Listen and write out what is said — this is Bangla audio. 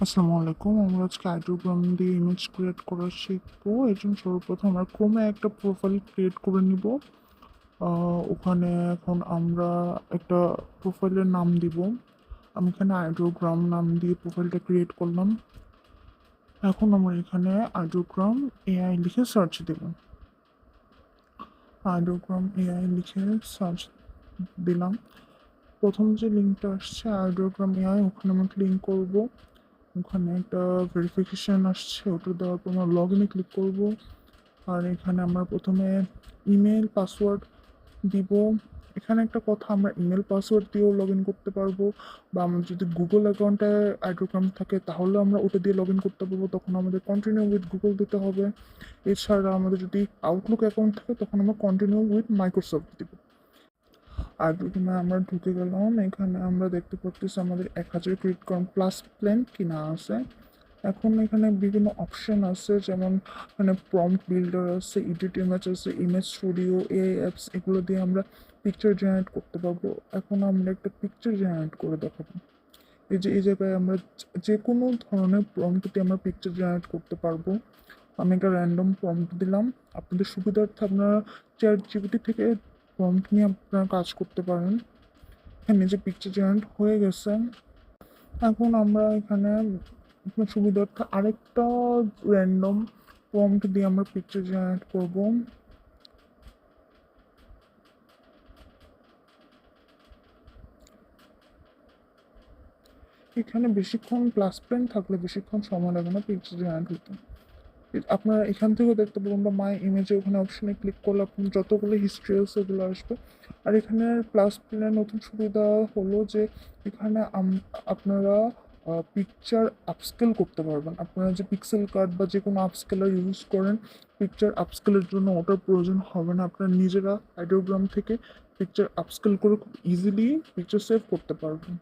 আসসালামু আলাইকুম। আমরা আজকে আইডিওগ্রাম দিয়ে ইমেজ ক্রিয়েট করা শিখবো। এর জন্য সর্বপ্রথম আমরা ক্রোমে একটা প্রোফাইল ক্রিয়েট করে নিব। ওখানে এখন আমরা একটা প্রোফাইলের নাম দিব। আমি এখানে আইডিওগ্রাম নাম দিয়ে প্রোফাইলটা ক্রিয়েট করলাম। এখন আমরা এখানে আইডিওগ্রাম এআই লিখে সার্চ দেব। আইডিওগ্রাম এআই লিখে সার্চ দিলাম। প্রথম যে লিঙ্কটা আসছে আইডিওগ্রাম এআই, ওখানে আমরা ক্লিক করব। ওখানে একটা ভেরিফিকেশান আসছে, ওটা দেওয়ার পর আমরা লগ ইনে ক্লিক করব। আর এখানে আমরা প্রথমে ইমেল পাসওয়ার্ড দিব। এখানে একটা কথা, আমরা ইমেল পাসওয়ার্ড দিয়েও লগ ইন করতে পারবো, বা আমার যদি গুগল অ্যাকাউন্টে আইডিওগ্রাম থাকে তাহলে আমরা ওটা দিয়ে লগ ইন করতে পারবো, তখন আমাদের কন্টিনিউ উইথ গুগল দিতে হবে। এছাড়া আমাদের যদি আউটলুক অ্যাকাউন্ট থাকে তখন আমরা কন্টিনিউ উইথ মাইক্রোসফট দিব। আর প্রথমে আমরা ঢুকে গেলাম, এখানে আমরা দেখতে পাচ্ছি আমাদের 1000 ক্রেডিট কার্ড প্লাস প্ল্যান কিনা আছে। এখন এখানে বিভিন্ন অপশন আছে, যেমন এখানে প্রম্পট বিল্ডার আছে, এডিট ইমেজ আছে, ইমেজ স্টুডিও, এআই অ্যাপস, এগুলো দিয়ে আমরা পিকচার জেনারেট করতে পারবো। এখন আমরা একটা পিকচার জেনারেট করে দেখাবো। এই জায়গায় আমরা যে কোনো ধরনের প্রম্পট দিয়ে আমরা পিকচার জেনারেট করতে পারবো। আমি একটা র্যান্ডম প্রম্পট দিলাম। আপনাদের সুবিধার্থে আপনারা চ্যাট জিপিটি থেকে প্রম্পট নিয়ে আপনারা কাজ করতে পারেন। এখানে যে পিকচার জেনারেট হয়ে গেছে, এখন আমরা এখানে আপনার সুবিধার্থে আরেকটা র্যান্ডম প্রম্পট দিয়ে আমরা পিকচার জেনারেট করব। এখানে বেশিক্ষণ প্লাস পয়েন্ট থাকলে বেশিক্ষণ সময় লাগে না পিকচার জেনারেট হতে। আপনারা এখান থেকেও দেখতে পাবেন, বা মাই ইমেজে ওখানে অপশনে ক্লিক করলে আপনার যতগুলো হিস্ট্রি আছে ওগুলো আসবে। আর এখানে প্লাস প্লেনের নতুন সুবিধা হলো যে এখানে আপনারা পিকচার আপস্কেল করতে পারবেন। আপনারা যে পিক্সেল কার্ড বা যে কোনো আপস্কেলার ইউজ করেন, পিকচার আপস্কেলের জন্য ওটার প্রয়োজন হবে না। আপনারা নিজেরা আইডিওগ্রাম থেকে পিকচার আপস্কেল করে খুব ইজিলি পিকচার সেভ করতে পারবেন।